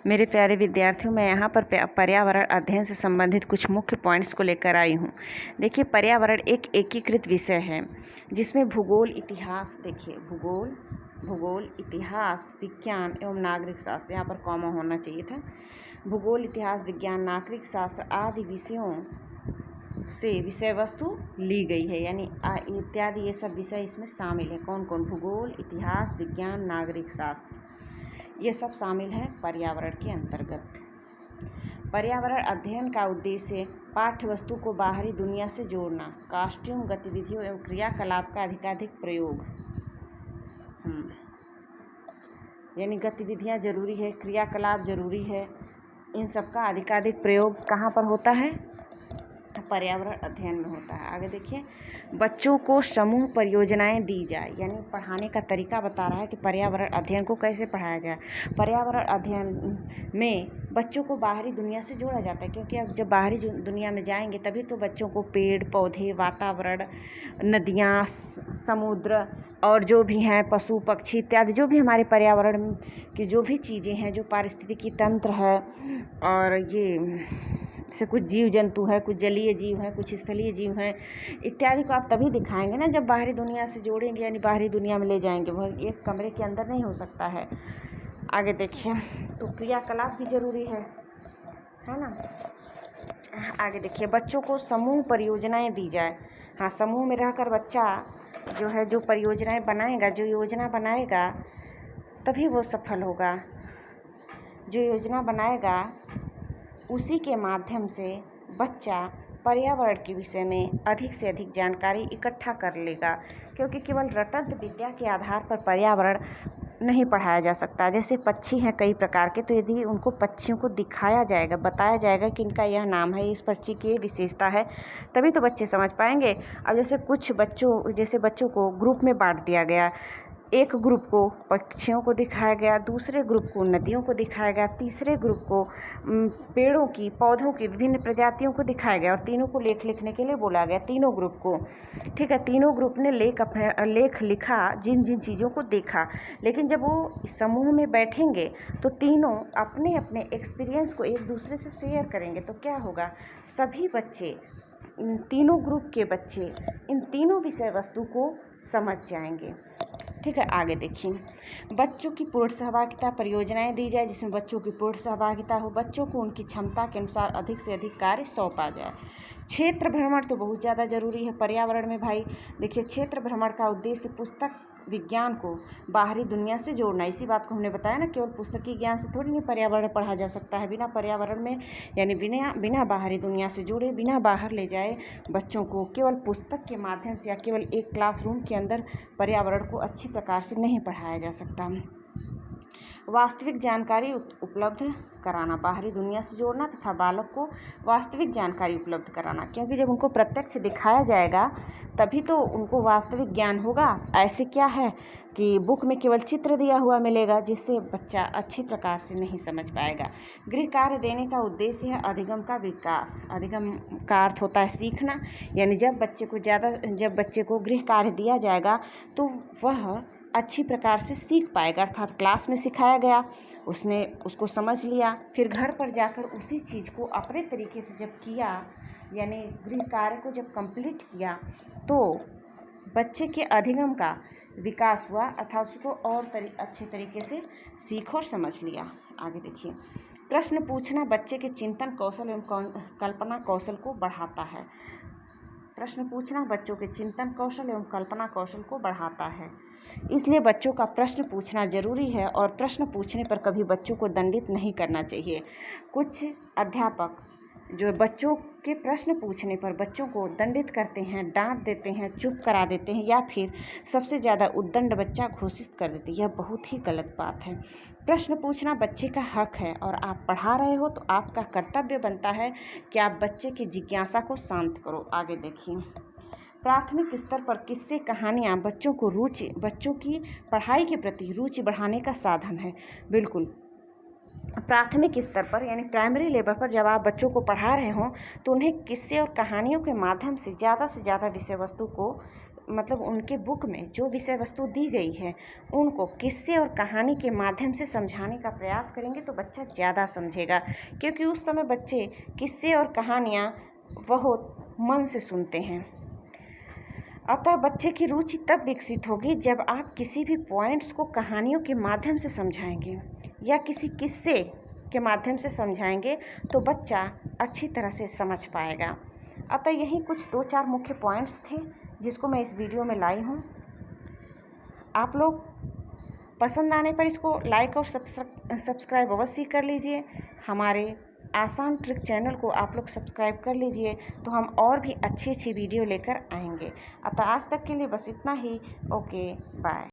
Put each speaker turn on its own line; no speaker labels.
मेरे प्यारे विद्यार्थियों, मैं यहाँ पर पर्यावरण अध्ययन से संबंधित कुछ मुख्य पॉइंट्स को लेकर आई हूँ। देखिए, पर्यावरण एक एकीकृत विषय है जिसमें भूगोल, इतिहास, देखिए भूगोल, इतिहास, विज्ञान एवं नागरिक शास्त्र, यहाँ पर कॉमा होना चाहिए था। भूगोल, इतिहास, विज्ञान, नागरिक शास्त्र आदि विषयों से विषय वस्तु ली गई है, यानी इत्यादि ये सब विषय इसमें शामिल है। कौन कौन? भूगोल, इतिहास, विज्ञान, नागरिक शास्त्र, ये सब शामिल है पर्यावरण के अंतर्गत। पर्यावरण अध्ययन का उद्देश्य पाठ्य वस्तु को बाहरी दुनिया से जोड़ना, कॉस्ट्यूम, गतिविधियों एवं क्रियाकलाप का अधिकाधिक प्रयोग। यानी गतिविधियाँ जरूरी है, क्रियाकलाप जरूरी है, इन सब का अधिकाधिक प्रयोग कहाँ पर होता है? पर्यावरण अध्ययन में होता है। आगे देखिए, बच्चों को समूह परियोजनाएं दी जाए, यानी पढ़ाने का तरीका बता रहा है कि पर्यावरण अध्ययन को कैसे पढ़ाया जाए। पर्यावरण अध्ययन में बच्चों को बाहरी दुनिया से जोड़ा जाता है, क्योंकि अब जब बाहरी दुनिया में जाएंगे तभी तो बच्चों को पेड़ पौधे, वातावरण, नदियाँ, समुद्र और जो भी हैं पशु पक्षी इत्यादि, जो भी हमारे पर्यावरण की जो भी चीज़ें हैं, जो पारिस्थितिकी तंत्र है, और ये से कुछ जीव जंतु है, कुछ जलीय जीव है, कुछ स्थलीय जीव हैं इत्यादि को आप तभी दिखाएंगे ना जब बाहरी दुनिया से जोड़ेंगे, यानी बाहरी दुनिया में ले जाएंगे। वह एक कमरे के अंदर नहीं हो सकता है। आगे देखिए, तो क्रियाकलाप भी जरूरी है ना। आगे देखिए, बच्चों को समूह परियोजनाएं दी जाए। हाँ, समूह में रहकर बच्चा जो है जो परियोजनाएं बनाएगा, जो योजना बनाएगा तभी वो सफल होगा। जो योजना बनाएगा उसी के माध्यम से बच्चा पर्यावरण के विषय में अधिक से अधिक जानकारी इकट्ठा कर लेगा, क्योंकि केवल रटंत विद्या के आधार पर पर्यावरण नहीं पढ़ाया जा सकता। जैसे पक्षी हैं कई प्रकार के, तो यदि उनको पक्षियों को दिखाया जाएगा, बताया जाएगा कि इनका यह नाम है, इस पक्षी की ये विशेषता है, तभी तो बच्चे समझ पाएंगे। अब जैसे बच्चों को ग्रुप में बांट दिया गया, एक ग्रुप को पक्षियों को दिखाया गया, दूसरे ग्रुप को नदियों को दिखाया गया, तीसरे ग्रुप को पेड़ों की, पौधों की विभिन्न प्रजातियों को दिखाया गया, और तीनों को लेख लिखने के लिए बोला गया, तीनों ग्रुप को। ठीक है, तीनों ग्रुप ने लेख लिखा, जिन जिन चीज़ों को देखा। लेकिन जब वो समूह में बैठेंगे तो तीनों अपने अपने एक्सपीरियंस को एक दूसरे से शेयर करेंगे, तो क्या होगा? सभी बच्चे, तीनों ग्रुप के बच्चे इन तीनों विषय वस्तु को समझ जाएंगे। ठीक है, आगे देखिए, बच्चों की पूर्ण सहभागिता परियोजनाएं दी जाए जिसमें बच्चों की पूर्ण सहभागिता हो, बच्चों को उनकी क्षमता के अनुसार अधिक से अधिक कार्य सौंपा जाए। क्षेत्र भ्रमण तो बहुत ज़्यादा जरूरी है पर्यावरण में भाई। देखिए, क्षेत्र भ्रमण का उद्देश्य पुस्तक विज्ञान को बाहरी दुनिया से जोड़ना। इसी बात को हमने बताया ना, केवल पुस्तकीय ज्ञान से थोड़ी नहीं पर्यावरण पढ़ा जा सकता है। बिना पर्यावरण में, यानी बिना बाहरी दुनिया से जुड़े, बिना बाहर ले जाए बच्चों को केवल पुस्तक के माध्यम से या केवल एक क्लासरूम के अंदर पर्यावरण को अच्छी प्रकार से नहीं पढ़ाया जा सकता। वास्तविक जानकारी उपलब्ध कराना, बाहरी दुनिया से जोड़ना तथा बालक को वास्तविक जानकारी उपलब्ध कराना, क्योंकि जब उनको प्रत्यक्ष दिखाया जाएगा तभी तो उनको वास्तविक ज्ञान होगा। ऐसे क्या है कि बुक में केवल चित्र दिया हुआ मिलेगा, जिससे बच्चा अच्छी प्रकार से नहीं समझ पाएगा। गृह कार्य देने का उद्देश्य है अधिगम का विकास। अधिगम का अर्थ होता है सीखना, यानी जब बच्चे को गृह कार्य दिया जाएगा तो वह अच्छी प्रकार से सीख पाएगा। अर्थात क्लास में सिखाया गया, उसने उसको समझ लिया, फिर घर पर जाकर उसी चीज़ को अपने तरीके से जब किया, यानी गृह कार्य को जब कंप्लीट किया, तो बच्चे के अधिगम का विकास हुआ, अर्थात उसको और अच्छे तरीके से सीख और समझ लिया। आगे देखिए, प्रश्न पूछना बच्चे के चिंतन कौशल एवं कल्पना कौशल को बढ़ाता है। प्रश्न पूछना बच्चों के चिंतन कौशल एवं कल्पना कौशल को बढ़ाता है, इसलिए बच्चों का प्रश्न पूछना जरूरी है, और प्रश्न पूछने पर कभी बच्चों को दंडित नहीं करना चाहिए। कुछ अध्यापक जो बच्चों के प्रश्न पूछने पर बच्चों को दंडित करते हैं, डांट देते हैं, चुप करा देते हैं, या फिर सबसे ज़्यादा उद्दंड बच्चा घोषित कर देते हैं। यह बहुत ही गलत बात है। प्रश्न पूछना बच्चे का हक है, और आप पढ़ा रहे हो तो आपका कर्तव्य बनता है कि आप बच्चे की जिज्ञासा को शांत करो। आगे देखिए, प्राथमिक स्तर पर किस्से कहानियाँ बच्चों की पढ़ाई के प्रति रुचि बढ़ाने का साधन है। बिल्कुल, प्राथमिक स्तर पर यानी प्राइमरी लेवल पर जब आप बच्चों को पढ़ा रहे हों तो उन्हें किस्से और कहानियों के माध्यम से ज़्यादा विषय वस्तु को मतलब उनके बुक में जो विषय वस्तु दी गई है उनको किस्से और कहानी के माध्यम से समझाने का प्रयास करेंगे तो बच्चा ज़्यादा समझेगा, क्योंकि उस समय बच्चे किस्से और कहानियाँ बहुत मन से सुनते हैं। अतः बच्चे की रुचि तब विकसित होगी जब आप किसी भी पॉइंट्स को कहानियों के माध्यम से समझाएंगे या किसी किस्से के माध्यम से समझाएंगे तो बच्चा अच्छी तरह से समझ पाएगा। अतः यही कुछ 2-4 मुख्य पॉइंट्स थे जिसको मैं इस वीडियो में लाई हूँ। आप लोग पसंद आने पर इसको लाइक और सब्सक्राइब अवश्य कर लीजिए। हमारे आसान ट्रिक चैनल को आप लोग सब्सक्राइब कर लीजिए, तो हम और भी अच्छी अच्छी वीडियो लेकर आएंगे। अतः आज तक के लिए बस इतना ही। Okay, bye.